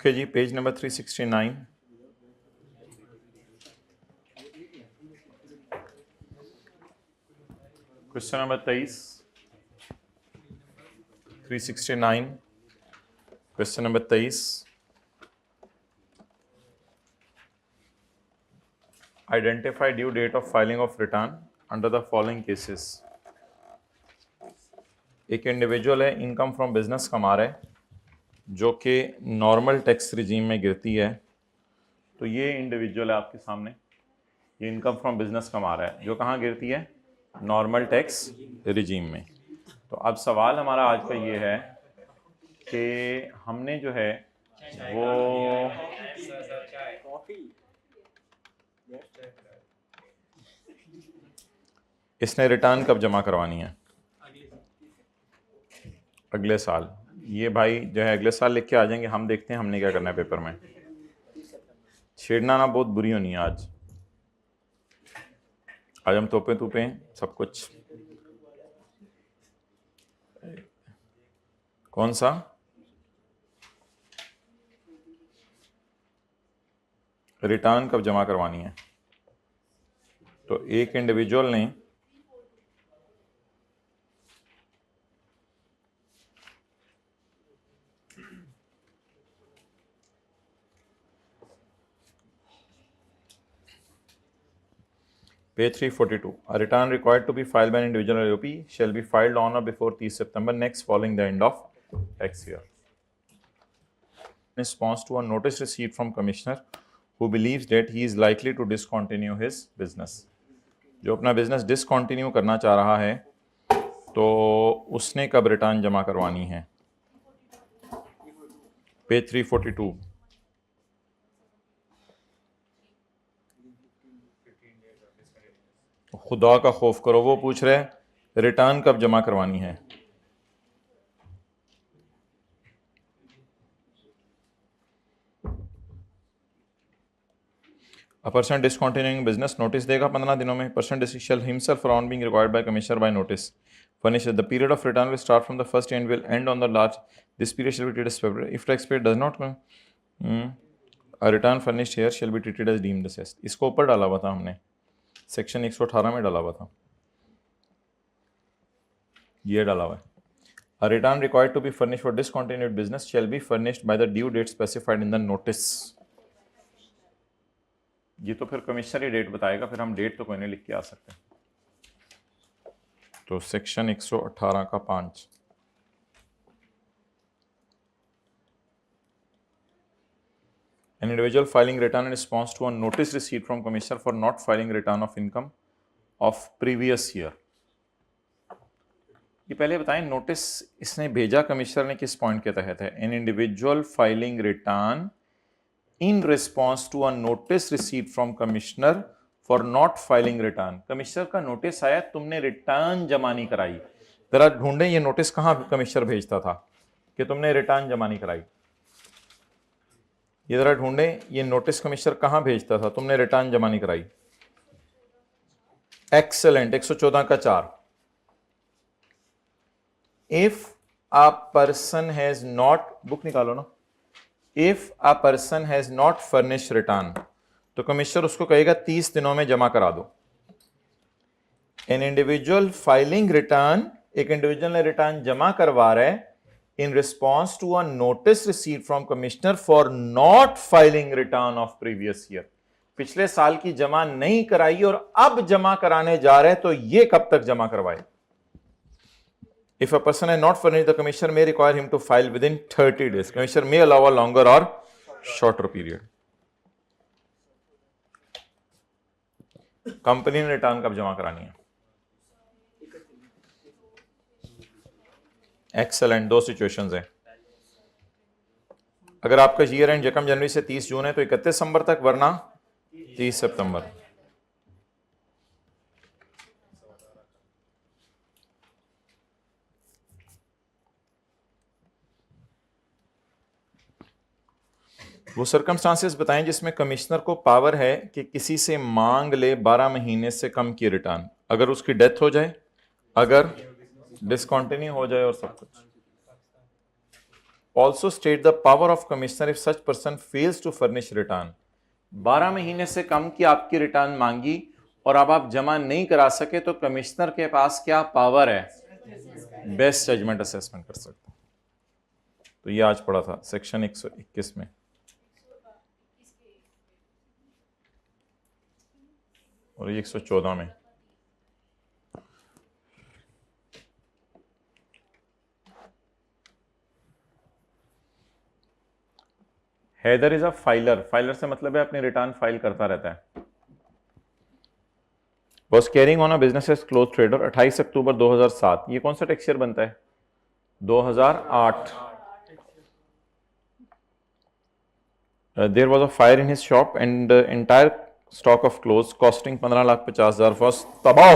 Okay जी, page number 369। Question number 23, 369। Question number 23, identify due date of filing of return under the following cases. एक individual है, income from business कमा रहा है, जो कि नॉर्मल टैक्स रिजीम में गिरती है। तो ये इंडिविजुअल है आपके सामने, ये इनकम फ्रॉम बिजनेस कमा रहा है, जो कहाँ गिरती है? नॉर्मल टैक्स रिजीम में। तो अब सवाल हमारा आज का ये है कि हमने जो है वो इसने रिटर्न कब जमा करवानी है? अगले साल। ये भाई जो है अगले साल लिख के आ जाएंगे, हम देखते हैं हमने क्या करना है पेपर में। छेड़ना ना बहुत बुरी होनी है आज हम तोपे तूपे सब कुछ। कौन सा? रिटर्न कब जमा करवानी है? तो एक इंडिविजुअल ने Page 342. A return required to be filed by an individual or AOP shall be filed on or before 30 September next following the end of tax year. In response to a notice received from commissioner who believes that he is likely to discontinue his business. जो अपना business discontinue करना चाह रहा है, तो उसने कब return जमा करवानी है? पेज 342। खुदा का खौफ करो, वो पूछ रहे रिटर्न कब जमा करवानी है। A person discontinuing business notice देगा 15 दिनों में। Person shall himself or on being required by commissioner by notice furnish the period of return will start from the first and will end on the last. This period shall be treated as February. If tax paid does not a return furnished here shall be treated as deemed assessed. इसको ऊपर डाला हुआ था हमने, section 118 में डाला हुआ था, ये डाला हुआ है। A return required to be furnished for discontinued business shall be furnished by the due date specified in the notice. ये तो फिर कमिश्नर ही डेट बताएगा, फिर हम डेट तो कोई नहीं लिख के आ सकते। तो सेक्शन 118 का 5, an individual filing return in response to a notice received from commissioner for not filing return of income of previous year. ये पहले बताएं नोटिस इसने भेजा कमिश्नर ने किस पॉइंट के तहत है? An individual filing return in response to a notice received from commissioner for not filing return. Commissioner का नोटिस आया, तुमने रिटर्न जमा नहीं कराई। जरा ढूंढें ये नोटिस कहां कमिश्नर भेजता था कि तुमने रिटर्न जमा नहीं कराई। ये जरा ढूंढें ये नोटिस कमिश्नर कहां भेजता था, तुमने रिटर्न जमा नहीं कराई। एक्सेलेंट, 114 का 4। If a person has not, book निकालो ना, if a person has not furnish return, तो कमिश्नर उसको कहेगा 30 दिनों में जमा करा दो। एन इंडिविजुअल फाइलिंग रिटर्न, एक इंडिविजुअल ने रिटर्न जमा करवा रहा है in response to a notice receive from commissioner for not filing return of previous year. पिछले साल की जमा नहीं कराई और अब जमा कराने जा रहे हैं, तो ये कब तक जमा करवाए? If a person has not furnished, the commissioner may require him to file within 30 days. Commissioner may allow a longer or shorter period. Company ने रिटर्न कब जमा करानी है? एक्सेलेंट, दो सिचुएशंस हैं। अगर आपका ईयर एंड यकम जनवरी से 30 जून है तो 31 दिसंबर तक, वरना 30 सितंबर। वो सर्कमस्टांसेस बताएं जिसमें कमिश्नर को पावर है कि किसी से मांग ले 12 महीने से कम की रिटर्न, अगर उसकी डेथ हो जाए, अगर डिसकंटिन्यू हो जाए और सब कुछ। Also state the power of commissioner if such person fails to furnish return. 12 महीने से कम की आपकी रिटर्न मांगी और अब आप जमा नहीं करा सके तो कमिश्नर के पास क्या पावर है? बेस्ट जजमेंट असेसमेंट कर सकते। तो ये आज पढ़ा था सेक्शन 121 में और ये 114 में। Haider is a filer. Filer से मतलब है अपनी रिटर्न फाइल करता रहता है। Was carrying on a business as cloth trader 28 October 2007। ये कौन सा टैक्स ईयर बनता है? 2008। There was a fire in his shop and entire stock of cloth costing 15,50,000 was तबाह।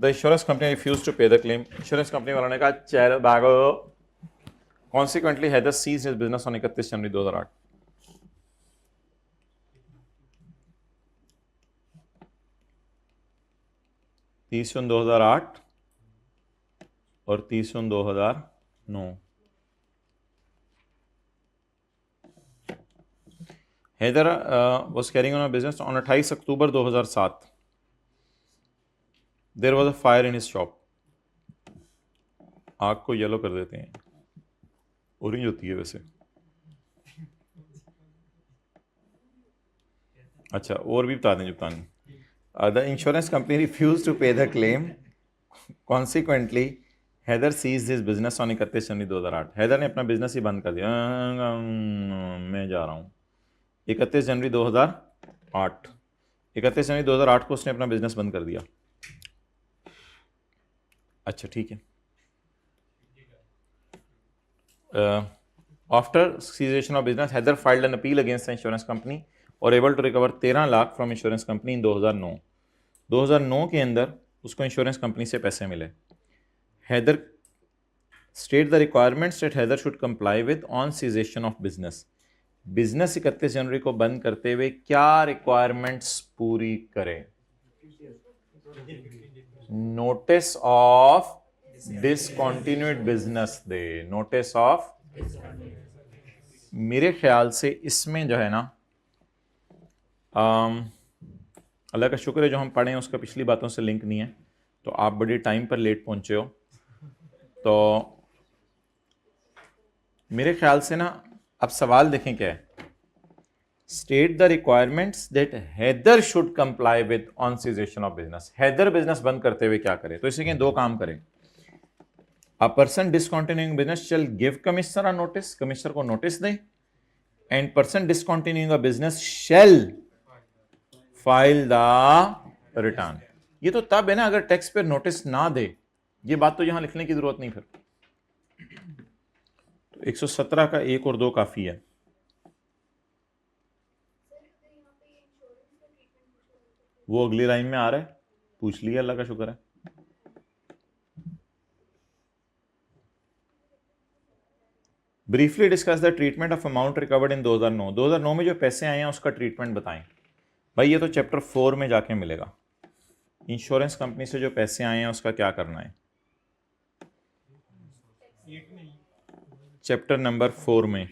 The insurance company refuse to pay the claim. Insurance company वालों ने कहा चल भागो। Consequently, Heather ceased his business on 31 January 2008। तीस जून 2008 और 30 जून 2009। Heather was carrying on a business on 28 October 2007। There was a fire in his shop। आग को yellow कर देते हैं, ऑरेंज होती है वैसे। अच्छा और भी बता दें जो बतानी। The insurance company refuse to pay the claim. Consequently Haider cease this business on 31 January 2008। हैदर ने अपना बिजनेस ही बंद कर दिया। मैं जा रहा हूँ 31 जनवरी 2008। 31 जनवरी 2008 को उसने अपना बिजनेस बंद कर दिया। अच्छा ठीक है। After cessation of business, Heather filed an appeal against the insurance company और able to recover 13 lakh from insurance company in 2009। 2009 के अंदर उसको इंश्योरेंस कंपनी से पैसे मिले। Heather state the requirements that Heather should comply with on cessation of business। Business 31 जनवरी को बंद करते हुए क्या रिक्वायरमेंट्स पूरी करे? Notice of discontinued business they. Notice of, मेरे ख्याल से इसमें जो है ना अल्लाह का शुक्र है जो हम पढ़े हैं उसका पिछली बातों से लिंक नहीं है, तो आप बड़ी टाइम पर लेट पहुंचे हो। तो मेरे ख्याल से ना अब सवाल देखें क्या है। State the requirements that either should comply with on cessation of business. हैदर बिजनेस बंद करते हुए क्या करे? तो इसे के दो काम करें। A person discontinuing business shall give commissioner a notice। Commissioner को नोटिस दे। And person discontinuing a business shall file the return। ये तो तब है ना अगर टैक्स पे नोटिस ना दे। ये बात तो यहां लिखने की जरूरत नहीं। फिर तो 117 का 1 और 2 काफी है। वो अगली लाइन में आ रहा है, पूछ लिया, अल्लाह का शुक्र है। Briefly discuss the treatment of amount recovered in 2009। 2009 में जो पैसे आए हैं उसका ट्रीटमेंट बताएं। भाई ये तो चैप्टर 4 में जाके मिलेगा। इंश्योरेंस कंपनी से जो पैसे आए हैं उसका क्या करना है? चैप्टर नंबर 4 में।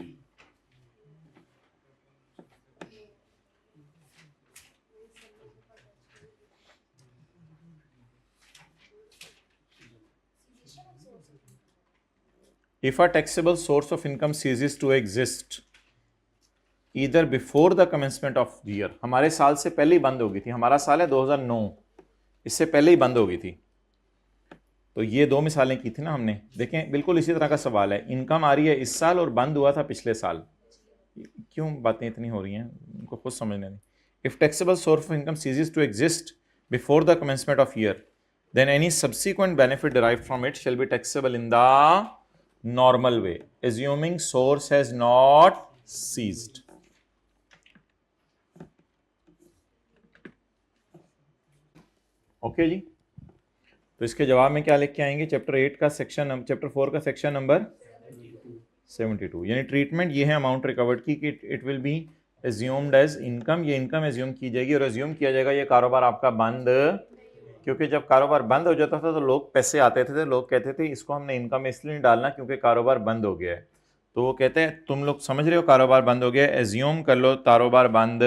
If a taxable source of income ceases to exist either before the commencement of the year। हमारे साल से पहले ही बंद हो गई थी। हमारा साल है 2009, इससे पहले ही बंद हो गई थी। तो ये दो मिसालें की थी ना हमने। देखें बिल्कुल इसी तरह का सवाल है। इनकम आ रही है इस साल और बंद हुआ था पिछले साल। क्यों बातें इतनी हो रही हैं, उनको खुद समझने नहीं। If taxable source of income ceases to exist before the commencement of year, then any subsequent benefit derived from it shall be taxable in the normal way, assuming source has not ceased। Okay जी। तो इसके जवाब में क्या लिख के आएंगे? Chapter 8 का सेक्शन, चैप्टर 4 का सेक्शन नंबर 72। यानी ट्रीटमेंट ये है अमाउंट रिकवर्ड की कि it will be assumed as income. ये इनकम एज्यूम की जाएगी और एज्यूम किया जाएगा ये कारोबार आपका बंद, क्योंकि जब कारोबार बंद हो जाता था तो लोग पैसे आते थे, लोग कहते थे इसको हमने इनकम इसलिए नहीं डालना क्योंकि कारोबार बंद हो गया है। तो वो कहते हैं तुम लोग समझ रहे हो कारोबार बंद हो गया, एज्यूम कर लो कारोबार बंद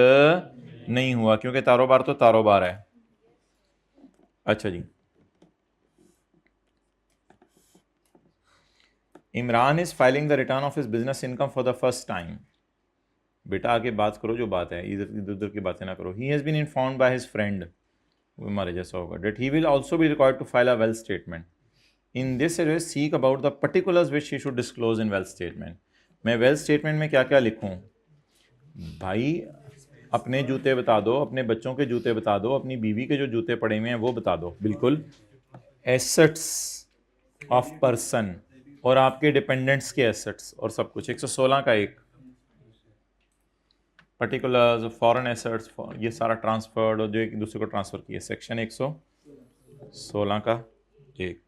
नहीं हुआ, क्योंकि कारोबार तो कारोबार है। अच्छा जी, Imran is filing the return of his business income for the first time. बेटा आगे बात करो जो बात है, इधर इधर उधर की बातें ना करो। He has been informed by his friend, वो हमारे जैसा होगा, that he will also be required to file a wealth statement. In this address seek about the particulars which he should disclose in wealth statement. मैं wealth statement में क्या क्या लिखूं भाई? अपने जूते बता दो, अपने बच्चों के जूते बता दो, अपनी बीवी के जो जूते पड़े हुए हैं वो बता दो। बिल्कुल, एसेट्स ऑफ पर्सन और आपके डिपेंडेंट्स के एसेट्स और सब कुछ। 116 का एक पर्टिकुलर्स, फॉरेन एसेट्स, ये सारा ट्रांसफर्ड और जो एक दूसरे को ट्रांसफर किए, सेक्शन 116 का एक।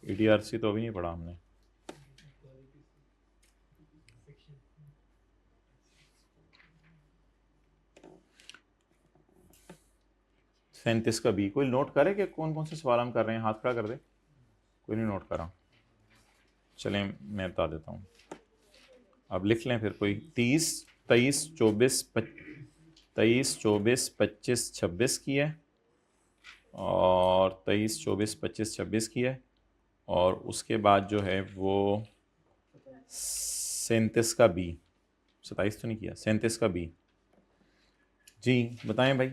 ईडीआरसी तो अभी नहीं पढ़ा हमने। सैंतीस का बी कोई नोट करे कि कौन कौन से सवाल हम कर रहे हैं? हाथ खड़ा कर दे, कोई नहीं नोट करा। चलें मैं बता देता हूँ, अब लिख लें फिर कोई। 30, 23, 24, 23, 24, 25, 26 की है, और 23, 24, 25, 26 की है, और उसके बाद जो है वो 37 का बी। 27 तो नहीं किया, 37 का बी। जी बताएं भाई।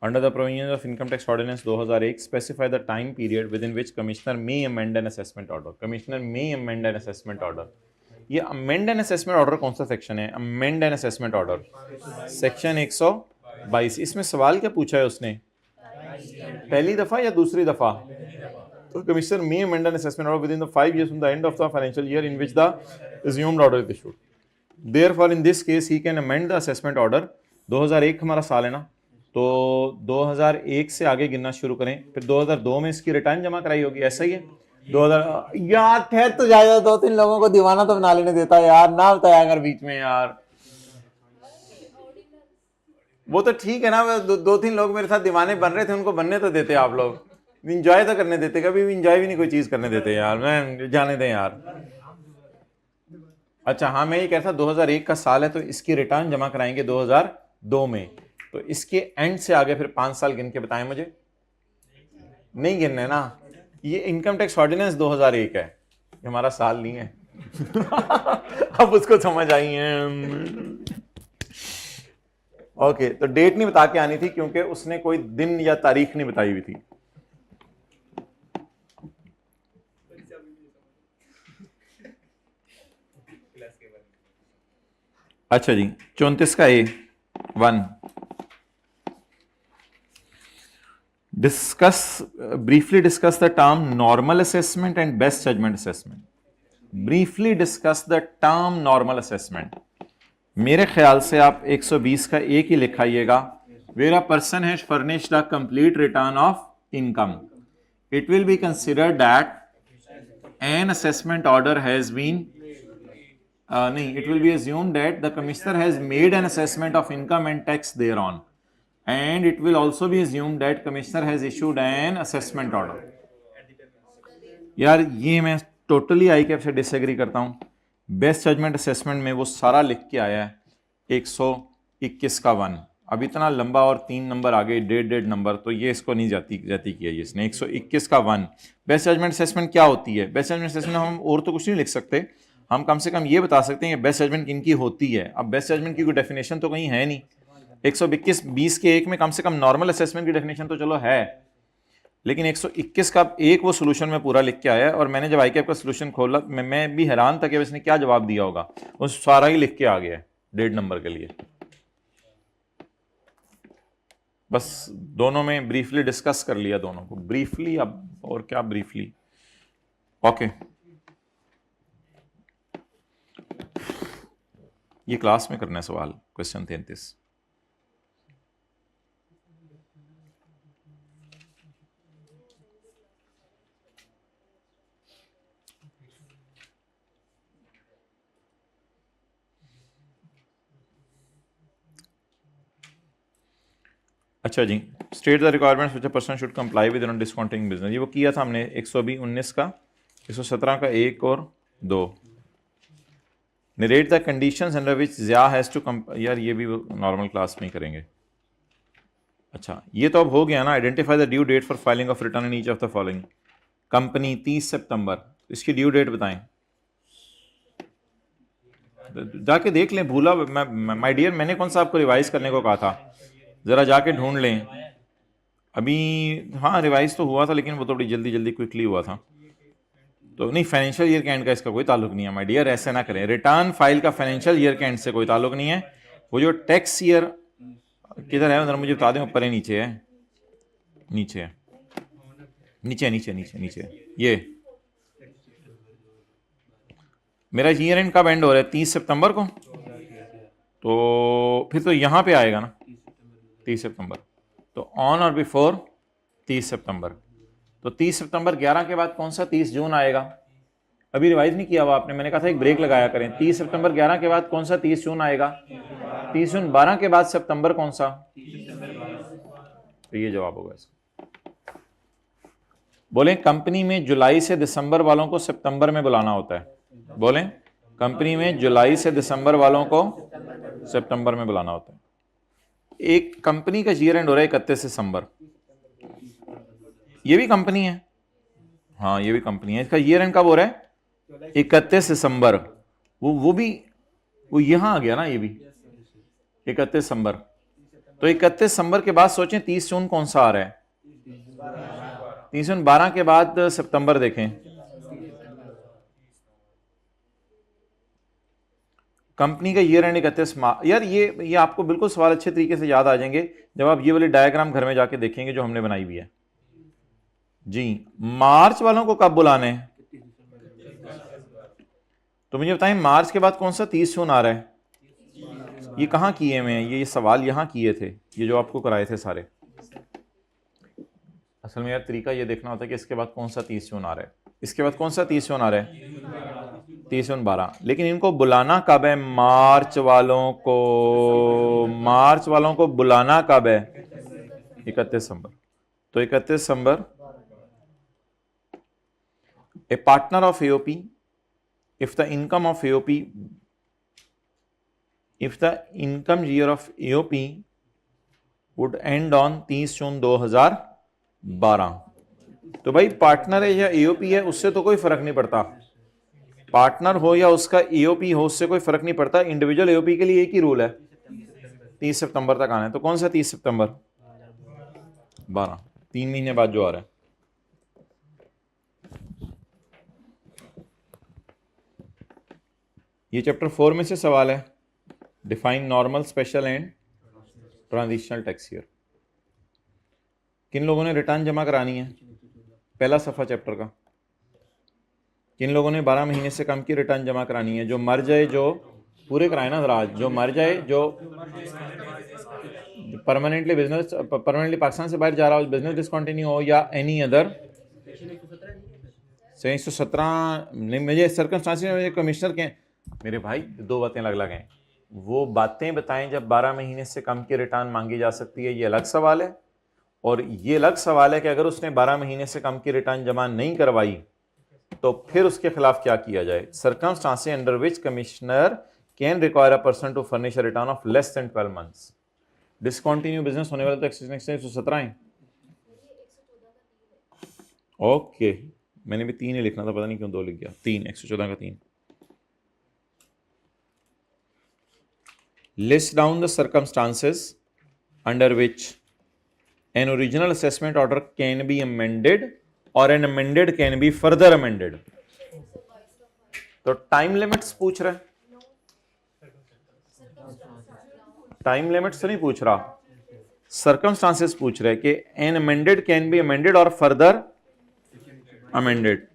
Under the provisions of Income Tax Ordinance 2001, specify the time period within which Commissioner may amend an assessment order. Commissioner may amend an assessment order. ये amend an assessment order कौन सा section है? amend an assessment order section 122। इसमें सवाल क्या पूछा है उसने? पहली दफा या दूसरी दफा? तो Commissioner may amend an assessment order within the 5 years from the end of the financial year in which the assumed order is issued. Therefore, in this case, he can amend the assessment order। 2001 हमारा साल है ना, तो 2001 से आगे गिनना शुरू करें, फिर 2002 में इसकी रिटर्न जमा कराई होगी, ऐसा ही है। 2000 यार ठहर तो जाएगा, 2-3 लोगों को दीवाना तो बना लेने देता यार, ना बताया अगर बीच में यार। वो तो ठीक है ना, 2-3 लोग मेरे साथ दीवाने बन रहे थे, उनको बनने तो देते आप लोग, इंजॉय तो करने देते। कभी भी इंजॉय भी नहीं कोई चीज करने देते यार, मैं जाने दें यार। अच्छा हाँ, मैं ये कह रहा था 2001 का साल है, तो इसकी रिटर्न जमा कराएंगे 2002 में, तो इसके एंड से आगे फिर 5 साल गिन के बताएं मुझे। नहीं गिनने ना, ये इनकम टैक्स ऑर्डिनेंस 2001 है, ये हमारा साल नहीं है। अब उसको समझ आई है। ओके, तो डेट नहीं बता के आनी थी क्योंकि उसने कोई दिन या तारीख नहीं बताई हुई थी। अच्छा जी, 34 का ए 1, briefly discuss the term normal assessment and best judgment assessment। briefly discuss the term normal assessment। मेरे ख्याल से आप 120 का एक ही लिखाइएगा। where a person has furnished a complete return of income, it will be considered that an assessment order has been nahi, it will be assumed that the commissioner has made an assessment of income and tax thereon, and it will also be assumed that commissioner has issued an assessment order। यार ये मैं totally I cap से disagree करता हूँ। Best judgement assessment में वो सारा लिख के आया है 121 का 1। अब इतना लंबा और 3 नंबर आगे डेढ़ नंबर, तो ये इसको नहीं जाती किया ये इसने। 121 का 1 बेस्ट जजमेंट असेसमेंट क्या होती है? बेस्ट जजमेंट असेसमेंट हम और तो कुछ नहीं लिख सकते, हम कम से कम ये बता सकते हैं कि बेस्ट जजमेंट किनकी होती है। अब बेस्ट जजमेंट की कोई डेफिनेशन तो कहीं है नहीं। 121 के 1 में कम से कम नॉर्मल असेसमेंट की डेफिनेशन तो चलो है, लेकिन 121 का एक वो सोल्यूशन में पूरा लिख के आया है। और मैंने जब आईकैप का सोल्यूशन खोला, मैं भी हैरान था कि इसने क्या जवाब दिया होगा। वो सारा ही लिख के आ गया है 1.5 नंबर के लिए। बस दोनों में ब्रीफली डिस्कस कर लिया, दोनों को ब्रीफली। अब और क्या ब्रीफली। ओके ये क्लास में करना है सवाल, क्वेश्चन 33। अच्छा जी, state the requirements which a person should comply with in discontinuing business. ये वो किया था हमने 119 का, 117 का 1 और 2। Narrate the conditions under which ज़िया हैज़ टू यार ये भी नॉर्मल क्लास में ही करेंगे। अच्छा ये तो अब हो गया ना। Identify the due date for filing of return in each of the following. Company 30 सितंबर, इसकी ड्यू डेट बताएं। जाके देख लें, भूला मैं माय डियर, मैंने कौन सा आपको रिवाइज करने को कहा था, ज़रा जाके ढूंढ लें अभी। हाँ रिवाइज तो हुआ था लेकिन वो थोड़ी जल्दी जल्दी क्विकली हुआ था। तो नहीं, फाइनेंशियल ईयर के एंड का इसका कोई ताल्लुक नहीं है माय डियर, ऐसे ना करें। रिटर्न फाइल का फाइनेंशियल ईयर के एंड से कोई ताल्लुक नहीं है। वो जो टैक्स ईयर किधर है जरा मुझे बता दें, ऊपर है नीचे है, नीचे है, नीचे नीचे नीचे नीचे ये मेरा ईयर एंड कब एंड हो रहा है, 30 सितंबर को। तो फिर तो यहाँ पे आएगा ना 30 सितंबर, तो ऑन और बिफोर 30 सितंबर। तो 30 सितंबर 11 के बाद कौन सा 30 जून आएगा। अभी रिवाइज नहीं किया हुआ आपने, मैंने कहा था एक ब्रेक लगाया करें। 30 सितंबर 11 के बाद कौन सा 30 जून आएगा, 30 जून। 12 के बाद सितंबर कौन सा, तो ये जवाब होगा इसका। बोलें कंपनी में जुलाई से दिसंबर वालों को सितंबर में बुलाना होता है। बोलें कंपनी में जुलाई से दिसंबर वालों को सितंबर में बुलाना होता है। एक कंपनी का ईयर एंड हो रहा है 31 दिसंबर, ये भी कंपनी है, हाँ ये भी कंपनी है। इसका ईयर एंड कब हो रहा है, 31 दिसंबर। वो भी वो यहां आ गया ना, ये भी 31 दिसंबर। तो 31 दिसंबर के बाद सोचें 30 जून कौन सा आ रहा है, 30 जून। 12 के बाद सितंबर देखें, कंपनी का ईयर एंड 31 मार्च। यार ये आपको बिल्कुल सवाल अच्छे तरीके से याद आ जाएंगे जब आप ये वाली डायग्राम घर में जाके देखेंगे जो हमने बनाई हुई है जी। मार्च वालों को कब बुलाने हैं, तो मुझे बताएं मार्च के बाद कौन सा 30 जून आ रहा है। ये कहाँ किए हुए हैं, ये सवाल यहाँ किए थे, ये जो आपको कराए थे सारे। असल में यार तरीका ये देखना होता है कि इसके बाद कौन सा 30 जून आ रहा है, इसके बाद कौन सा 30 जून आ रहा है, 30 जून 12। लेकिन इनको बुलाना कब है, मार्च वालों को, मार्च वालों को बुलाना कब है, 31 दिसंबर। तो 31 दिसंबर। A partner of AOP, if the income of AOP, if the income year of AOP would end on 30 जून 2012। तो भाई पार्टनर है या AOP है उससे तो कोई फर्क नहीं पड़ता, पार्टनर हो या उसका AOP हो उससे कोई फर्क नहीं पड़ता। इंडिविजुअल AOP के लिए एक ही रूल है, 30 सितंबर तक आना है। तो कौन सा 30 सितंबर, 12, 3 महीने बाद जो आ रहा है। ये चैप्टर 4 में से सवाल है, define normal, special and transitional tax year. किन लोगों ने रिटर्न जमा करानी है, पहला सफ़ा चैप्टर का। किन लोगों ने 12 महीने से कम की रिटर्न जमा करानी है, जो मर जाए, जो पूरे कराए ना जरा, जो मर जाए, जो परमानेंटली बिजनेस, परमानेंटली पाकिस्तान से बाहर जा रहा हो, बिजनेस डिसकंटिन्यू हो या एनी अदर। 117 मुझे सर्कमस्टांसेस कमिश्नर के मेरे भाई दो बातें अलग अलग हैं। वो बातें बताएं जब 12 महीने से कम की रिटर्न मांगी जा सकती है, ये अलग सवाल है। और ये अलग सवाल है कि अगर उसने 12 महीने से कम की रिटर्न जमा नहीं करवाई तो फिर उसके खिलाफ क्या किया जाए। Circumstances under which commissioner can require a person to furnish a return of less than 12 months. Discontinue business होने वाले तो 117 है। ओके मैंने भी 3 ही लिखना था, पता नहीं क्यों 2 लिख गया। 3, 114 का 3। List down the circumstances under which an original assessment order can be amended or an amended can be further amended। तो टाइम लिमिट्स पूछ रहा है, टाइम लिमिट्स तो नहीं पूछ रहा, सर्कमस्टांसेस पूछ रहा है कि an amended can be amended or further amended।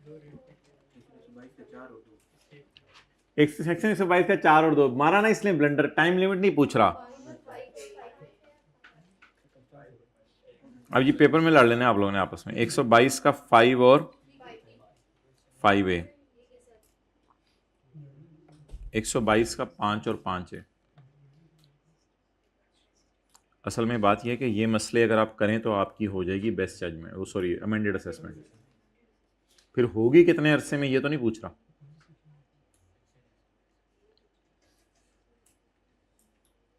एक सेक्शन 122 का 4 और 2 मारा ना, इसलिए ब्लंडर, टाइम लिमिट नहीं पूछ रहा। अब ये पेपर में लड़ लेने आप लोगों ने आपस में, 122 का 5 और 5A, 122 का 5 और 5A। असल में बात यह है कि ये मसले अगर आप करें तो आपकी हो जाएगी बेस्ट जजमेंट, वो सॉरी अमेंडेड असेसमेंट। फिर होगी कितने अरसे में ये तो नहीं पूछ रहा।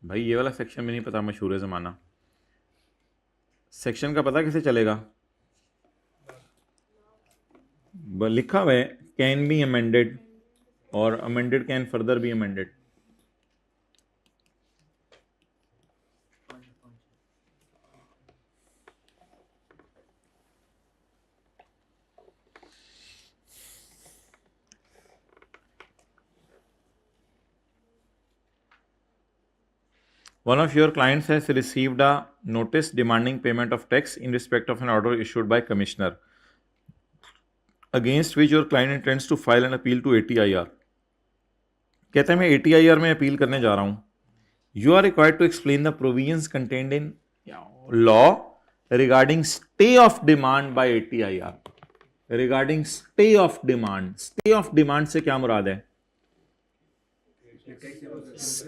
भाई ये वाला सेक्शन भी नहीं पता, मशहूर ज़माना। सेक्शन का पता कैसे चलेगा? लिखा हुआ है कैन बी अमेंडेड और amended can further be amended. One of your clients has received a notice demanding payment of tax in respect of an order issued by commissioner, against which your client intends to file an appeal to ATIR. कहते हैं मैं ATIR में appeal करने जा रहा हूं। You are required to explain the provisions contained in law regarding stay of demand by ATIR. Regarding stay of demand, stay of demand से क्या मुराद है?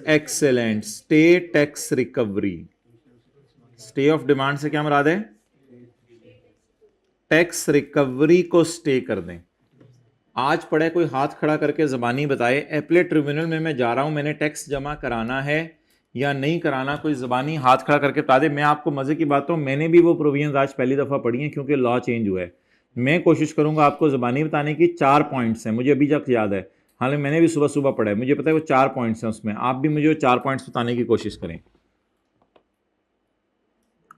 Excellent, stay tax recovery. Stay of demand से क्या मुराद है? टैक्स रिकवरी को stay कर दें। आज पढ़े कोई हाथ खड़ा करके जबानी बताए एपलेट ट्रिब्यूनल में मैं जा रहा हूं, मैंने टैक्स जमा कराना है या नहीं कराना, कोई जबानी हाथ खड़ा करके बता दे। मैं आपको मजे की बात, तो मैंने भी वो प्रोविजंस आज पहली दफा पढ़ी हैं क्योंकि लॉ चेंज हुआ है। मैं कोशिश करूंगा आपको जबानी बताने की। 4 पॉइंट्स हैं, मुझे अभी तक याद है, हालांकि मैंने भी सुबह सुबह पढ़ा है, मुझे पता है वो 4 पॉइंट्स हैं उसमें। आप भी मुझे वो 4 पॉइंट्स बताने की कोशिश करें।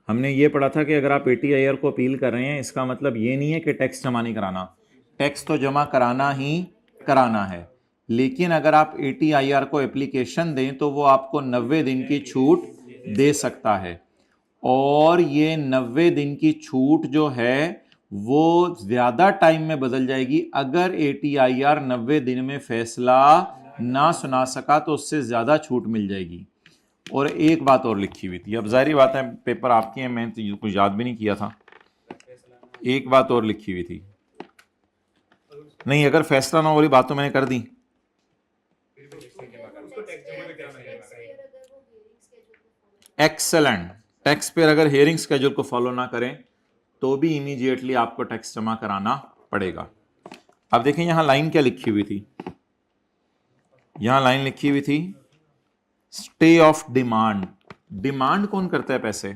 हमने ये पढ़ा था कि अगर आप ATIR को अपील कर रहे हैं, इसका मतलब ये नहीं है कि टैक्स जमा नहीं कराना, टैक्स तो जमा कराना ही कराना है। लेकिन अगर आप ATIR को एप्लीकेशन दें तो वो आपको 90 दिन की छूट दे सकता है, और ये 90 दिन की छूट जो है वो ज्यादा टाइम में बदल जाएगी अगर ATIR 90 दिन में फैसला ना सुना सका तो उससे ज्यादा छूट मिल जाएगी। और एक बात और लिखी हुई थी, अब जाहिर बात है पेपर आपकी है, मैंने तो कुछ याद भी नहीं किया था। एक बात और लिखी हुई थी, नहीं अगर फैसला ना हो वाली बात तो मैंने कर दी। एक्सेलेंट, टैक्स पेयर अगर हियरिंग स्केड्यूल को फॉलो ना करें तो भी इमीडिएटली आपको टैक्स जमा कराना पड़ेगा। अब देखें यहां लाइन क्या लिखी हुई थी, यहां लाइन लिखी हुई थी स्टे ऑफ डिमांड। डिमांड कौन करता है पैसे?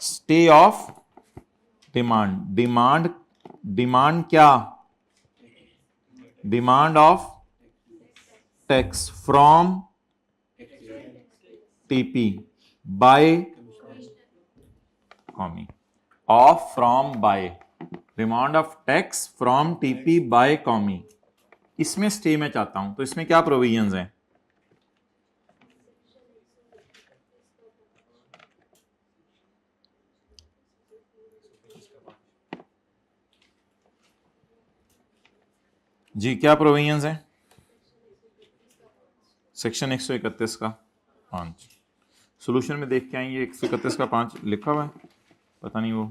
Stay of demand. Demand, demand क्या? Demand of tax from TP by commi, of from by, demand of tax from TP by commi. इसमें स्टे मैं चाहता हूं, तो इसमें क्या प्रोविजंस हैं? जी क्या प्रोविजंस हैं? सेक्शन 131 का 5। सोल्यूशन में देख के आएंगे 131 का 5 लिखा हुआ है, पता नहीं वो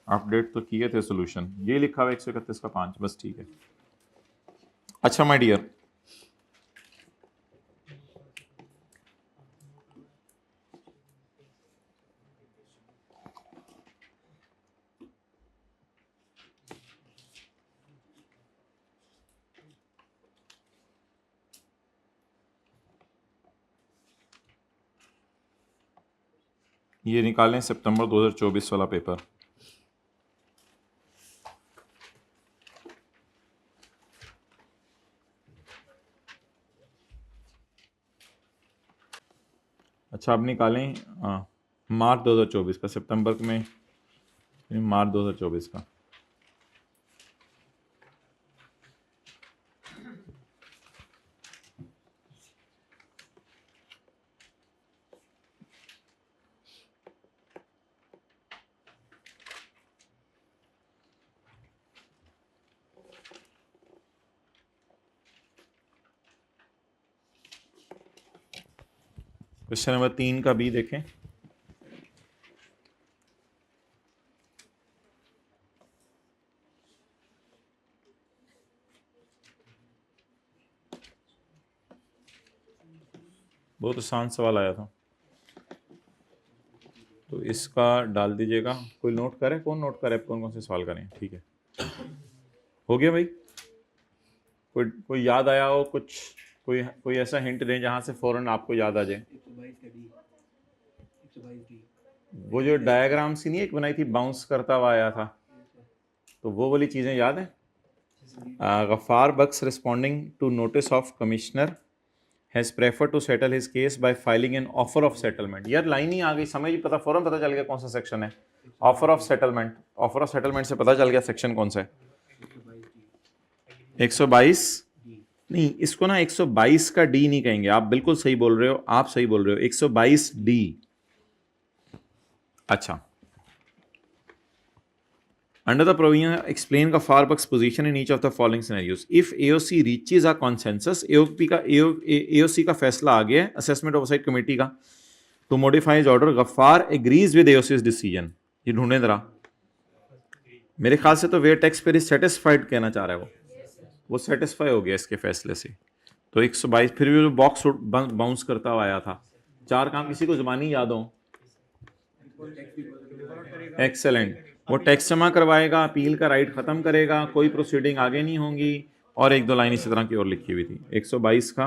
अपडेट तो किए थे सोल्यूशन, ये लिखा हुआ है 131 का 5, बस ठीक है। अच्छा माय डियर, ये निकालें सितंबर 2024 वाला पेपर। अच्छा अब निकालें मार्च 2024 का, सितंबर में मार्च 2024 का। क्वेश्चन नंबर 3 का बी देखें। बहुत आसान सवाल आया था, तो इसका डाल दीजिएगा। कोई नोट करे? कौन नोट करे? कौन कौन से सवाल करें? ठीक है, हो गया भाई। कोई याद आया हो कुछ? कोई ऐसा हिंट दें जहां से फौरन आपको याद आ जाए। वो जो डायग्राम सी नहीं एक बनाई थी, बाउंस करता हुआ आया था, तो वो वाली चीजें याद है? Ghaffar Bakhsh responding to notice of commissioner has prefer to settle his case by filing an offer of settlement. यार लाइन ही आ गई, समझ ही पता, फौरन पता चल गया कौन सा सेक्शन है। Offer of settlement, offer of settlement से पता चल गया सेक्शन कौन सा है। 122 नहीं, इसको ना 122 का डी नहीं कहेंगे। आप बिल्कुल सही बोल रहे हो, आप सही बोल रहे हो, 122 डी। अच्छा, under the provision explain Ghaffar Bakh's position in each of the following scenarios. If AOC reaches a consensus, AOC का फैसला आ गया assessment oversight committee का to modify his order, Ghaffar agrees with AOC's decision। ये ढूंढे जरा, मेरे ख्याल से तो where taxpayer is satisfied कहना चाह रहा है वो satisfy हो गया इसके फैसले से। तो 122 फिर भी बॉक्स बाउंस करता हुआ आया था। चार काम किसी को जुबानी याद हो? एक्सेलेंट। वो टैक्स जमा करवाएगा, अपील का राइट खत्म करेगा, कोई प्रोसीडिंग आगे नहीं होंगी, और एक दो लाइन इसी तरह की और लिखी हुई थी। 122 का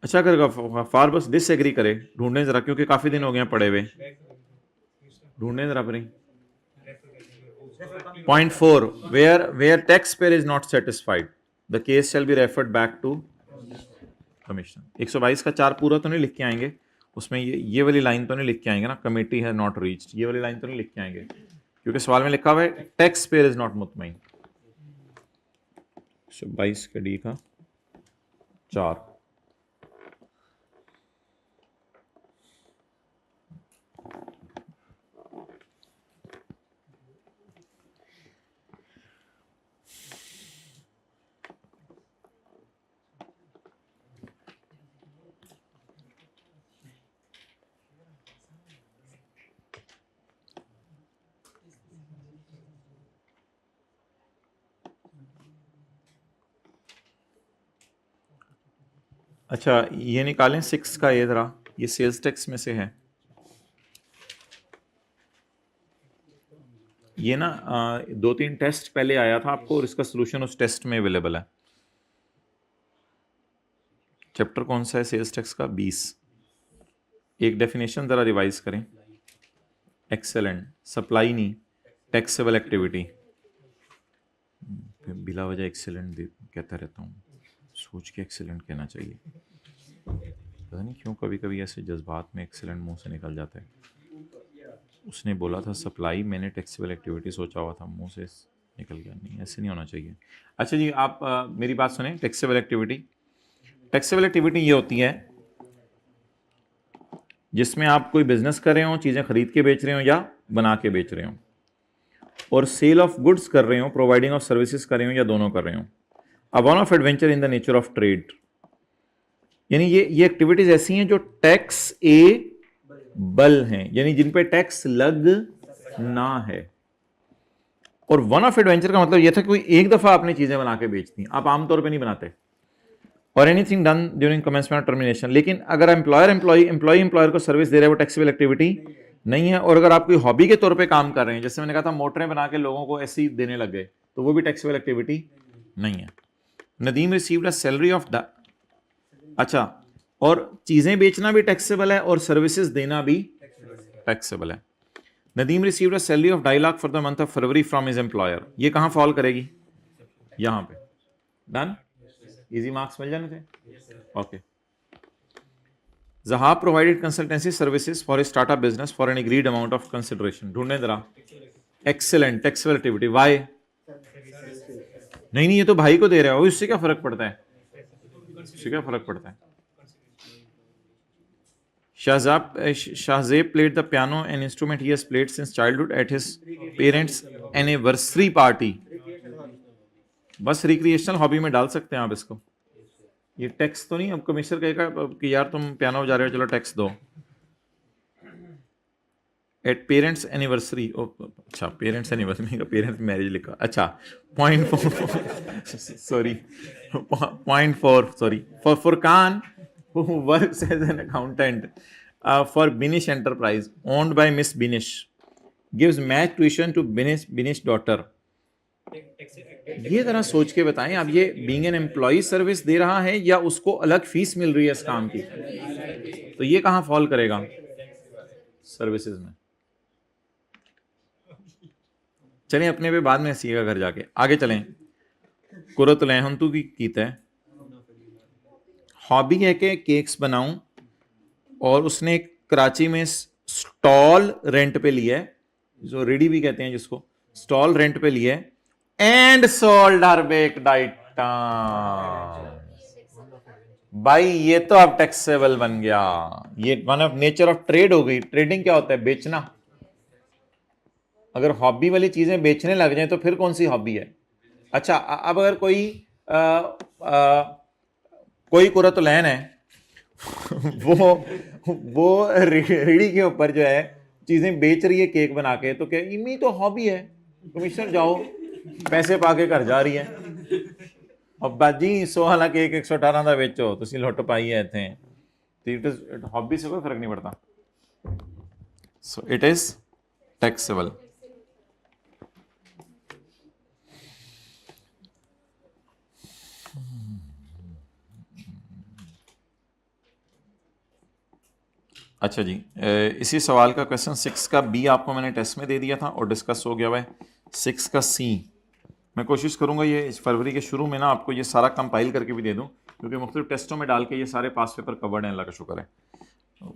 अच्छा, अगर गफ्फार बस डिसएग्री करे, ढूंढने जरा, क्योंकि काफी दिन हो गए पड़े हुए, ढूंढने जरा अपनी। Point 4, where taxpayer is not satisfied, the case shall be referred back to commission. 122 का 4 पूरा तो नहीं लिख के आएंगे, उसमें ये वाली लाइन तो नहीं लिख के आएंगे ना, कमेटी है नॉट रीच्ड, ये वाली लाइन तो नहीं लिख के आएंगे, क्योंकि सवाल में लिखा हुआ है टैक्स पेयर इज नॉट मुतमईन। 122 का डी का 4। अच्छा, ये निकालें 6 का, ये जरा, ये सेल्स टैक्स में से है। ये ना 2-3 टेस्ट पहले आया था आपको, और इसका सोल्यूशन उस टेस्ट में अवेलेबल है। चैप्टर कौन सा है सेल्स टैक्स का? 20। एक डेफिनेशन जरा रिवाइज करें। एक्सेलेंट। सप्लाई नहीं, टैक्सेबल एक्टिविटी। बिला वजह एक्सेलेंट कहता रहता हूँ, सोच के एक्सेलेंट कहना चाहिए, पता नहीं क्यों कभी कभी ऐसे जज्बात में एक्सेलेंट मुंह से निकल जाता है। उसने बोला था सप्लाई, मैंने टैक्सेबल एक्टिविटी सोचा हुआ था, मुंह से निकल गया। नहीं, ऐसे नहीं होना चाहिए। अच्छा जी, आप मेरी बात सुने। टैक्सेबल एक्टिविटी, टैक्सेबल एक्टिविटी ये होती है जिसमें आप कोई बिजनेस कर रहे हो, चीज़ें खरीद के बेच रहे हो या बना के बेच रहे हो, और सेल ऑफ गुड्स कर रहे हो, प्रोवाइडिंग ऑफ सर्विसेज कर रहे हो, या दोनों कर रहे हो। A one of adventure in the nature of trade, यानी ये एक्टिविटीज ऐसी हैं जो टैक्स बल हैं, यानी जिन पे टैक्स लग ना है। और वन ऑफ एडवेंचर का मतलब यह था कि कोई एक दफा आपने चीजें बना के बेच दी, आप आमतौर पे नहीं बनाते। और anything done during commencement termination. लेकिन अगर एम्प्लॉयर को सर्विस दे रहे हैं, वो टैक्सेबल एक्टिविटी नहीं है। और अगर आप कोई हॉबी के तौर पे काम कर रहे हैं, जैसे मैंने कहा था मोटरें बना के लोगों को ऐसे ही देने लग गए, तो वो भी टैक्सेबल एक्टिविटी नहीं है। Nadeem received a salary of the, अच्छा, और चीजें बेचना भी टैक्सेबल है और सर्विसेज देना भी टैक्सेबल है। Nadeem received a salary of 2.5 lakh for the month of February from his employer. ये कहां फॉल करेगी? यहां पे। डन, इजी मार्क्स मिल जाने थे। Okay. Zahab provided consultancy services for his startup business for an agreed amount of consideration। ढूंढने जरा। Excellent, taxable activity। Why? नहीं, ये तो भाई को दे रहा है, इससे क्या फर्क पड़ता है? इससे क्या फर्क पड़ता है? Shahzeb played the piano, an instrument he has played since childhood, at his parents' anniversary party। बस रिक्रिएशनल हॉबी में डाल सकते हैं आप इसको। ये टैक्स तो नहीं, अब कमिश्नर कहेगा कि यार तुम पियानो बजा रहे हो, चलो टैक्स दो। एट पेरेंट्स एनिवर्सरी, अच्छा पेरेंट्स एनिवर्सरी का पेरेंट्स मैरिज लिखा, अच्छा .4 sorry .4 sorry for Furqan who works as an accountant for Binish Enterprise owned by Miss Binish gives match tuition to Binish daughter। ये जरा सोच के बताएं, अब ये बीइंग एन एम्प्लॉय सर्विस दे रहा है या उसको अलग फीस मिल रही है इस काम की, तो ये कहां फॉल करेगा? सर्विसेज में। चलें अपने पे बाद में सीखा घर जाके, आगे चलें। कुरत लहंतु की कीता है, हॉबी है कि केक्स बनाऊं, और उसने कराची में स्टॉल रेंट पे लिया है, जो रेडी भी कहते हैं जिसको, स्टॉल रेंट पे लिया है, and sold her baked item. भाई ये तो अब टैक्सेबल बन गया, ये one of nature of trade हो गई। ट्रेडिंग क्या होता है? बेचना। अगर हॉबी वाली चीजें बेचने लग जाए तो फिर कौन सी हॉबी है? अच्छा, अब अगर कोई कुरतुलैन है वो रेडी के ऊपर जो है चीजें बेच रही है केक बना के, तो क्या इमी तो हॉबी है? कमिश्नर जाओ पैसे पाके घर जा रही है, अब्बा जी 100 वाला केक 118 ਦਾ ਵੇਚੋ, ਤੁਸੀਂ ਲੁੱਟ ਪਾਈ ਹੈ ਇੱਥੇ। ਤੇ हॉबी से कोई फर्क नहीं पड़ता, सो इट इज टैक्सेबल। अच्छा जी, इसी सवाल का क्वेश्चन 6 का बी आपको मैंने टेस्ट में दे दिया था और डिस्कस हो गया हुआ है। 6 का सी मैं कोशिश करूंगा ये इस फरवरी के शुरू में ना आपको ये सारा कंपाइल करके भी दे दूं, क्योंकि मुख्तलिफ टेस्टों में डाल के ये सारे पास पेपर कवर्ड हैं, अल्लाह का शुक्र है।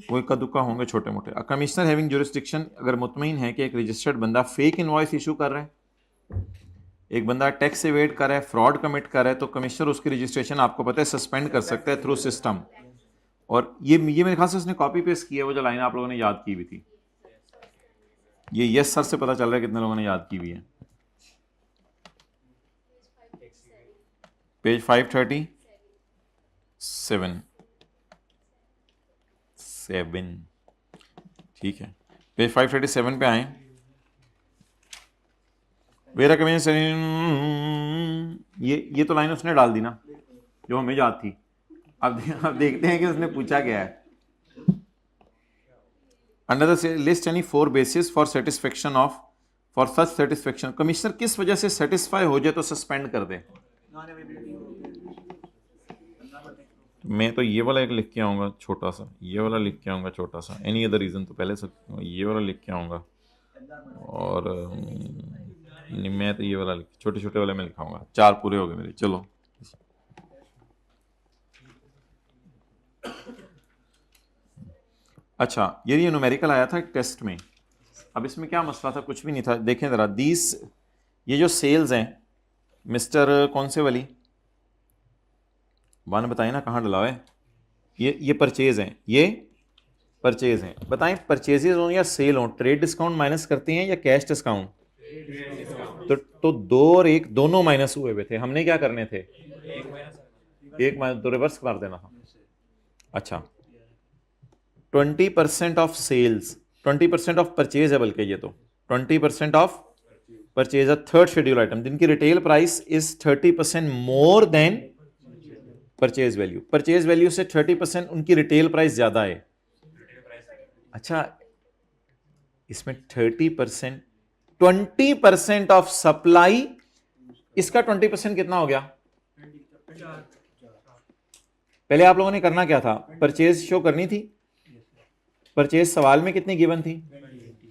वो इक्का दुक्का होंगे छोटे मोटे। अ कमिश्नर हैविंग जुरिस्डिक्शन अगर मुतमईन है कि एक रजिस्टर्ड बंदा फेक इनवॉइस इशू कर रहा है, एक बंदा टैक्स एवेड कर रहा है, फ्रॉड कमिट कर रहा है, तो कमिश्नर उसकी रजिस्ट्रेशन आपको पता है सस्पेंड कर सकता है थ्रू सिस्टम। और ये मेरे ख्याल से उसने कॉपी पेस्ट किया, वो जो लाइन आप लोगों ने याद की हुई थी, ये यस सर से पता चल रहा है कितने लोगों ने याद की हुई है। पेज 537 ठीक है, पेज 537 पे आए। वेरा कमिश्नर, ये तो लाइन उसने डाल दी ना जो हमें याद थी। अब देखते हैं कि उसने पूछा क्या है। Under the list any 4 basis for satisfaction of for such satisfaction, commissioner किस वजह से सेटिस्फाई हो जाए तो सस्पेंड कर दे। मैं तो ये वाला एक लिख के आऊंगा छोटा सा, ये वाला लिख के आऊंगा छोटा सा, एनी अदर रीजन तो पहले से ये वाला लिख के आऊंगा, और मैं तो ये वाला छोटे छोटे वाले में लिखाऊंगा। 4 पूरे हो गए मेरे। चलो अच्छा, ये न्यूमेरिकल आया था टेस्ट में। अब इसमें क्या मसला था? कुछ भी नहीं था। देखें ज़रा, ये जो सेल्स हैं मिस्टर कौन से वाली वन बताइए ना कहाँ डला है? ये परचेज हैं, ये परचेज हैं। बताएं परचेजेज हों या सेल हों, ट्रेड डिस्काउंट माइनस करते हैं या कैश डिस्काउंट? तो 2 और 1 दोनों माइनस हुए हुए थे, हमने क्या करने थे? एक माइनस, तो रिवर्स कर देना था। अच्छा, 20% ऑफ सेल्स, 20% ऑफ परचेज है, बल्कि ये तो 20% ऑफ परचेज है थर्ड शेड्यूल आइटम जिनकी retail price is 30% more than purchase value. Purchase value से 30% उनकी रिटेल प्राइस ज्यादा है। अच्छा, इसमें 30%, 20% ऑफ सप्लाई, इसका 20% कितना हो गया? पहले आप लोगों ने करना क्या था? परचेज शो करनी थी। परचेज सवाल में कितनी गिवन थी?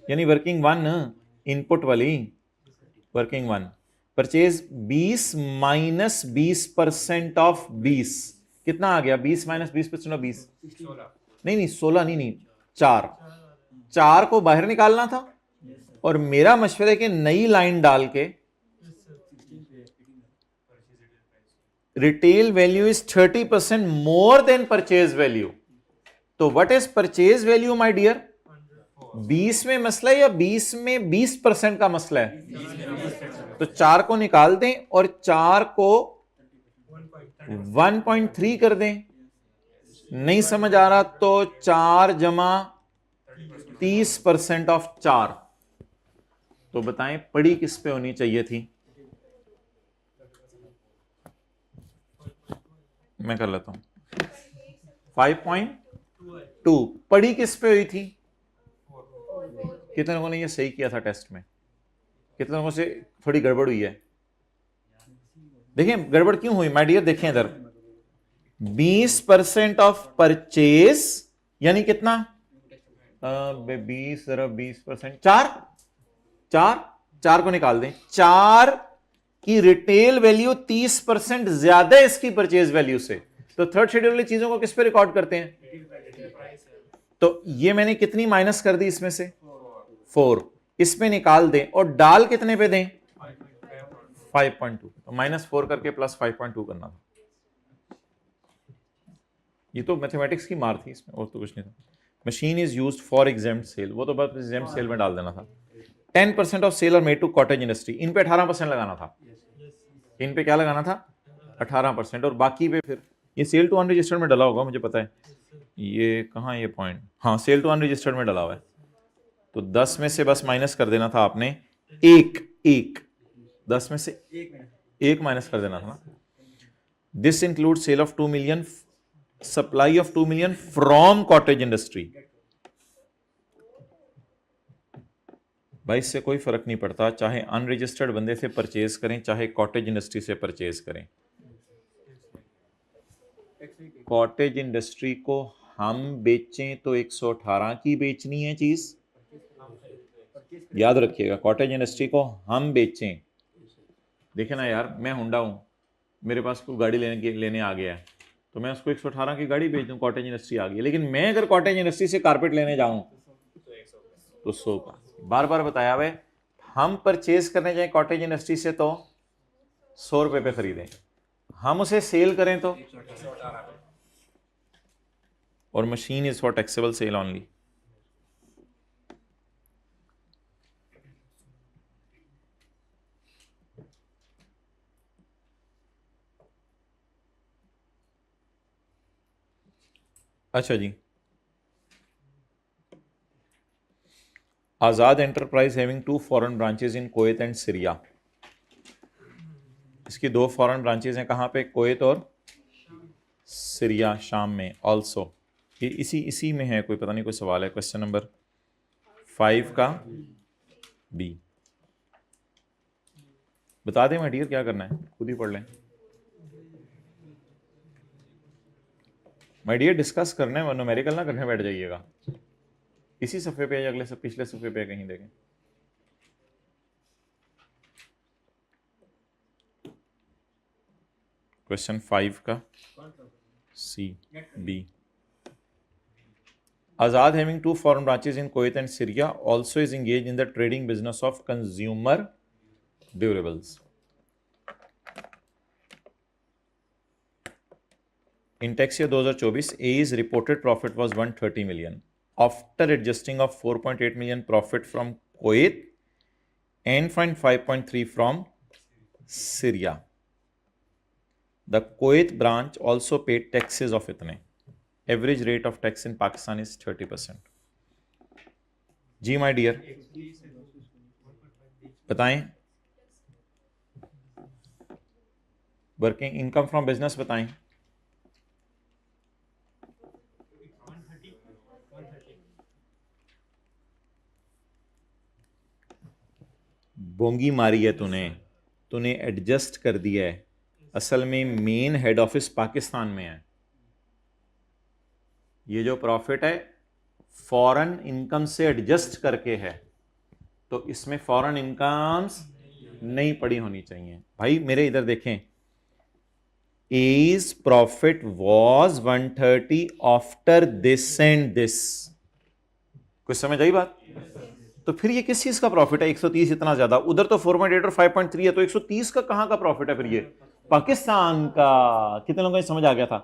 यानी वर्किंग 1 इनपुट वाली वर्किंग 1। परचेज 20 माइनस 20% ऑफ 20 कितना आ गया? 20 माइनस 20% ऑफ 20 नहीं 16 नहीं 4 को बाहर निकालना था। और मेरा मशवरा है कि नई लाइन डाल के retail value is 30% more than purchase value. तो what is purchase value my dear? 20 में मसला है या 20 में 20% का मसला है? तो 4 को निकाल दें और 4 को 1.3 कर दें। नहीं समझ आ रहा तो 4 जमा 30% ऑफ 4। तो बताएं पड़ी किस पे होनी चाहिए थी? मैं कर लेता हूं। 5.2 पड़ी किस पे हुई थी? कितने लोगों ने ये सही किया था टेस्ट में? कितने लोगों से थोड़ी गड़बड़ हुई है? देखें गड़बड़ क्यों हुई माय डियर, देखें इधर 20% ऑफ परचेज यानी कितना? 20 जरा 20%, 4 को निकाल दें। 4 की रिटेल वैल्यू 30% ज्यादा है इसकी परचेज वैल्यू से, तो थर्ड शेड्यूल वाली चीजों को किस पे रिकॉर्ड करते हैं? तो ये मैंने कितनी माइनस कर दी इसमें से? 4। इसमें निकाल दें और डाल कितने पे दें? 5.2। तो -4 करके +5.2 करना था। ये तो मैथमेटिक्स की मार थी, इसमें और तो कुछ नहीं था। Machine is used for exempt sale, वो तो बस एग्जेम्प्ट सेल में डाल देना था। 10% off sale are made to cottage industry, इन पे 18% लगाना था। इन पे क्या लगाना था? 18%। और बाकी पे फिर ये सेल टू अनरजिस्टर्ड में डला होगा, मुझे पता है। ये कहाँ ये पॉइंट? हाँ, सेल टू अनरजिस्टर्ड में डला हुआ है। तो 10 में से बस माइनस कर देना था आपने एक 10 में से एक माइनस कर देना था ना। This include sale of 2 million, supply of 2 million from cottage industry. भाई इससे कोई फर्क नहीं पड़ता, चाहे अनरजिस्टर्ड बंदे से परचेज करें चाहे कॉटेज इंडस्ट्री से परचेज करें। कॉटेज इंडस्ट्री को हम बेचें तो 118 की बेचनी है चीज, याद रखिएगा। कॉटेज इंडस्ट्री को हम बेचें, देखे ना यार, मैं हुंडा हूं, मेरे पास कोई गाड़ी लेने आ गया है, तो मैं उसको 118 की गाड़ी बेच दूं, कॉटेज इंडस्ट्री आ गई। लेकिन मैं अगर कॉटेज इंडस्ट्री से कारपेट लेने जाऊं तो 100 का। बार बार बताया हुआ, हम परचेज करने जाए कॉटेज इंडस्ट्री से तो 100 रुपए पे खरीदें, हम उसे सेल करें तो, और machine is for taxable sale only. अच्छा जी, Azad enterprise having 2 foreign branches in Kuwait and Syria. इसकी 2 फॉरेन ब्रांचेज हैं, कहाँ पे? कुवैत और सीरिया, शाम में। ऑल्सो ये इसी में है, कोई पता नहीं, कोई सवाल है। क्वेश्चन नंबर 5 का बी। बता दें माय डियर क्या करना है, खुद ही पढ़ लें माय डियर। डिस्कस करना है, न्यूमेरिकल ना करने बैठ जाइएगा। इसी सफ़े पे या अगले से पिछले सफ़े पे कहीं देखें। क्वेश्चन 5 का C B. Azad having 2 foreign branches in Kuwait and Syria also is engaged in the trading business of consumer durables. In tax year 2024, AE's reported profit was 130 million. After adjusting of 4.8 million profit from Kuwait and 5.3 from Syria, the Kuwait branch also paid taxes of itne. Average rate of tax in Pakistan is 30%. जी my dear बताएं। Working income from business बताएं। बोंगी मारी है तूने adjust कर दिया है। असल में मेन हेड ऑफिस पाकिस्तान में है। ये जो प्रॉफिट है फॉरेन इनकम से एडजस्ट करके है, तो इसमें फॉरेन इनकम्स नहीं पड़ी होनी चाहिए। भाई मेरे इधर देखें, as profit was 130 after this and this. कुछ समझ आई बात? तो फिर ये किस चीज का प्रॉफिट है? 130 इतना ज्यादा, उधर तो 4.8 और 5.3 है, तो 130 का कहां का प्रॉफिट है फिर? ये पाकिस्तान का। कितने लोगों को समझ आ गया था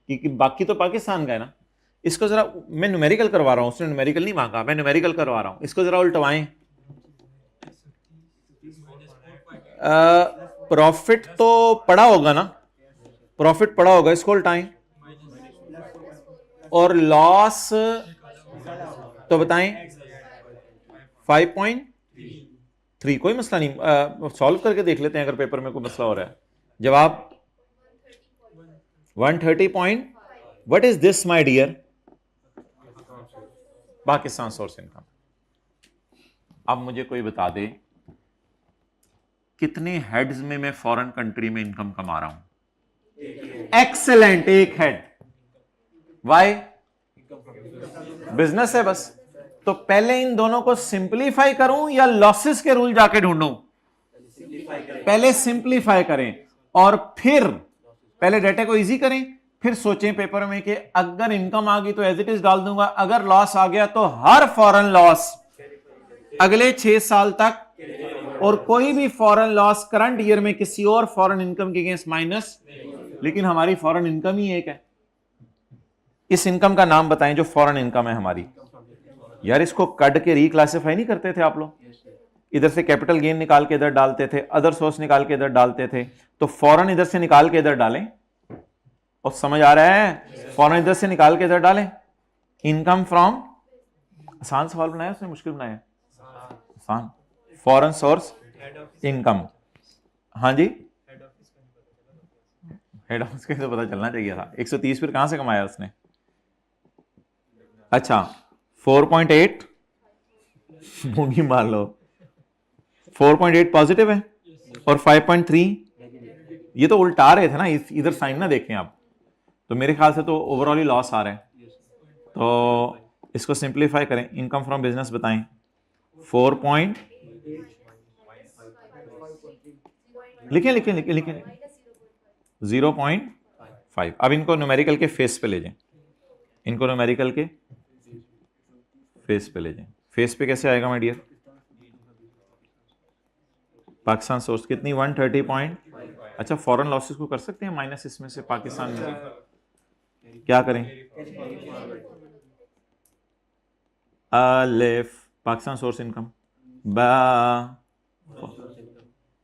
कि बाकी तो पाकिस्तान का है ना, इसको जरा मैं न्यूमेरिकल करवा रहा हूं, उसने न्यूमेरिकल नहीं मांगा, मैं न्यूमेरिकल करवा रहा हूं, इसको जरा उल्टवाएं। प्रॉफिट तो पड़ा होगा ना, प्रॉफिट पड़ा होगा, इसको उल्टाएं। और लॉस तो बताएं 5.3, कोई मसला नहीं, सॉल्व करके देख लेते हैं अगर पेपर में कोई मसला हो रहा है। जवाब 130 point, what is this my dear? Pakistan source income. अब मुझे कोई बता दे कितने हेड्स में मैं फॉरेन कंट्री में इनकम कमा रहा हूं? एक्सेलेंट, एक हेड। वाई? बिजनेस है बस। तो पहले इन दोनों को सिंपलीफाई करूं या लॉसेस के रूल जाके ढूंढूं? पहले सिंपलीफाई करें और फिर पहले डेटा को इजी करें, फिर सोचें पेपर में कि अगर इनकम आ गई तो एज इट इज डाल दूंगा, अगर लॉस आ गया तो हर फॉरेन लॉस अगले 6 साल तक, और कोई भी फॉरेन लॉस करंट ईयर में किसी और फॉरेन इनकम के अगेंस्ट माइनस। लेकिन हमारी फॉरेन इनकम ही एक है। इस इनकम का नाम बताएं जो फॉरेन इनकम है हमारी। यार इसको कट के रिक्लासिफाई नहीं करते थे आप लोग? इधर से कैपिटल गेन निकाल के इधर डालते थे, अदर सोर्स निकाल के इधर डालते थे, तो फॉरेन इधर से निकाल के इधर डालें। और समझ आ रहा है? फॉरेन इधर से निकाल के इधर डालें। इनकम फ्रॉम, आसान सवाल बनाया उसने, मुश्किल बनाया? आसान। फॉरेन सोर्स इनकम, हाँ जी, हेड ऑफिस के तो पता चलना चाहिए था। 130 फिर कहां से कमाया उसने? अच्छा 4.8 मूंगी मान लो, 4.8 पॉजिटिव है और 5.3, ये तो उल्टा रहे थे ना, इधर साइन ना देखें आप, तो मेरे ख्याल से तो ओवरऑल ही लॉस आ रहा है। तो इसको सिंप्लीफाई करें, इनकम फ्रॉम बिजनेस बताएं 4 पॉइंट, लिखें लिखें लिखें लिखें 0.5। अब इनको न्यूमेरिकल के फेस पे ले जाएं, इनको न्यूमेरिकल के फेस पे ले जाएं। फेस पे कैसे आएगा माय डियर? पाकिस्तान सोर्स कितनी? 130 पॉइंट। अच्छा फॉरेन लॉसेस को कर सकते हैं माइनस इसमें से पाकिस्तान में, क्या करें? अलिफ पाकिस्तान सोर्स इनकम बा।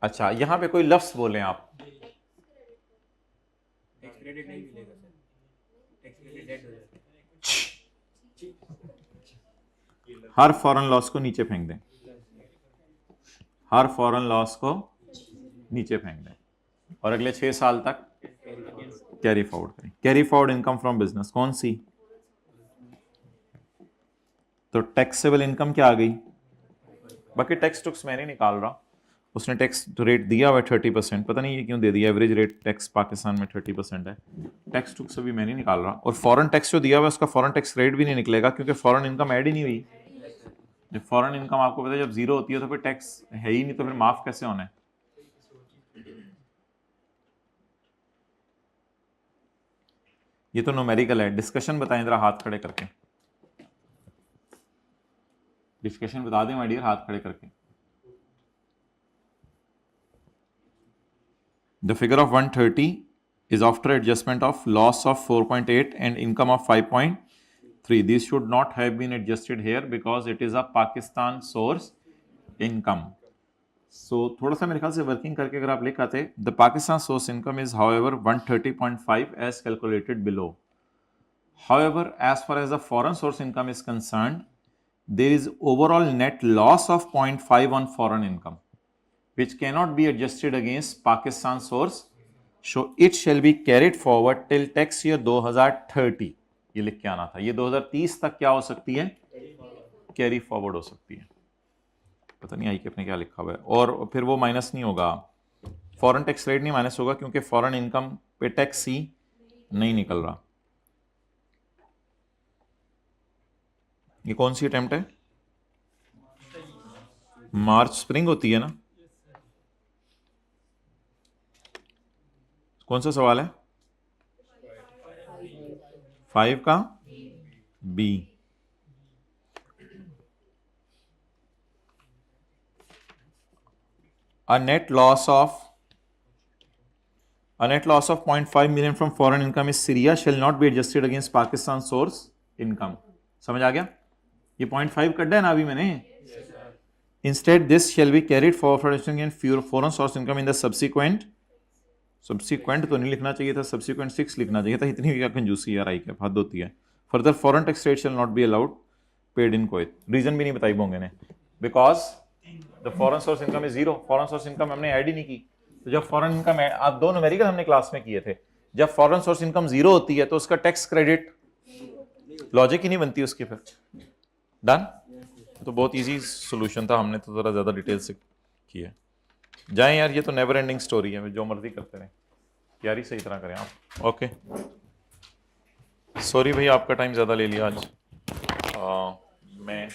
अच्छा यहां पे कोई लफ्ज बोलें आप, हर फॉरेन लॉस को नीचे फेंक दें, हर फॉरेन लॉस को नीचे फेंक दें और अगले 6 साल तक कैरी फॉरवर्ड करें। Carry forward income from business कौन सी? तो टैक्सेबल इनकम क्या आ गई? बाकी टैक्स टुक्स मैं नहीं निकाल रहा, उसने टैक्स रेट दिया हुआ 30%, पता नहीं ये क्यों दे दिया, एवरेज रेट टैक्स पाकिस्तान में 30% है। टैक्स टुक्स अभी मैं नहीं निकाल रहा, और फॉरेन टैक्स जो दिया हुआ है उसका फॉरेन टैक्स रेट भी नहीं निकलेगा क्योंकि फॉरेन इनकम ऐड ही नहीं हुई। जब फॉरेन इनकम आपको पता है जब जीरो होती है तो फिर टैक्स है ही नहीं, तो फिर माफ कैसे होना है? ये तो न्यूमेरिकल है। डिस्कशन बताएं जरा हाथ खड़े करके, डिस्कशन बता दें माय डियर हाथ खड़े करके। The figure of 130 is after adjustment of loss of 4.8 and income of 5.3. These should not have been adjusted here because it is a Pakistan source income. So थोड़ा सा मेरे ख्याल से वर्किंग करके अगर आप लिख आते, the Pakistan source income is however 130.5 as calculated below. However, as far as the foreign source income is concerned, there is overall net loss of 0.5 on foreign income, which cannot be adjusted against Pakistan source. So it shall be carried forward till tax year 2030. ये लिख के आना था, ये 2030 तक क्या हो सकती है? कैरी फॉरवर्ड हो सकती है। पता नहीं आई कि अपने क्या लिखा हुआ है। और फिर वो माइनस नहीं होगा, फॉरेन टैक्स रेट नहीं माइनस होगा क्योंकि फॉरेन इनकम पे टैक्स ही नहीं निकल रहा। ये कौन सी अटेम्प्ट है? मार्च स्प्रिंग होती है ना? कौन सा सवाल है? 5 का B. A net loss of 0.5 million from foreign income is Syria shall not be adjusted against Pakistan source income. समझ आ गया? ये 0.5 कट है ना अभी मैंने। Instead this shall be carried for foreign source income in the subsequent तो नहीं लिखना चाहिए था, सब्सिक्वेंट 6 लिखना चाहिए था। इतनी क्या कंजूसी यार, आई क्या हद होती है। Further foreign tax rate shall not be allowed paid in Kuwait. Reason भी नहीं बताई बोंगे ने, because the foreign source income is zero. Foreign source income हमने ऐड ही नहीं की। तो जब फॉरेन इनकम, आप दो न्यूमेरिकल हमने क्लास में किए थे, जब फॉरेन सोर्स इनकम जीरो होती है तो उसका टैक्स क्रेडिट, लॉजिक ही नहीं बनती उसकी फिर। डन? तो बहुत इजी सॉल्यूशन था, हमने तो ज़रा ज़्यादा डिटेल से किया। जाएं यार, ये तो नेवर एंडिंग स्टोरी है, जो मर्जी करते रहें, तैयारी सही तरह करें आप। ओके, सॉरी भाई आपका टाइम ज़्यादा ले लिया आज। मैं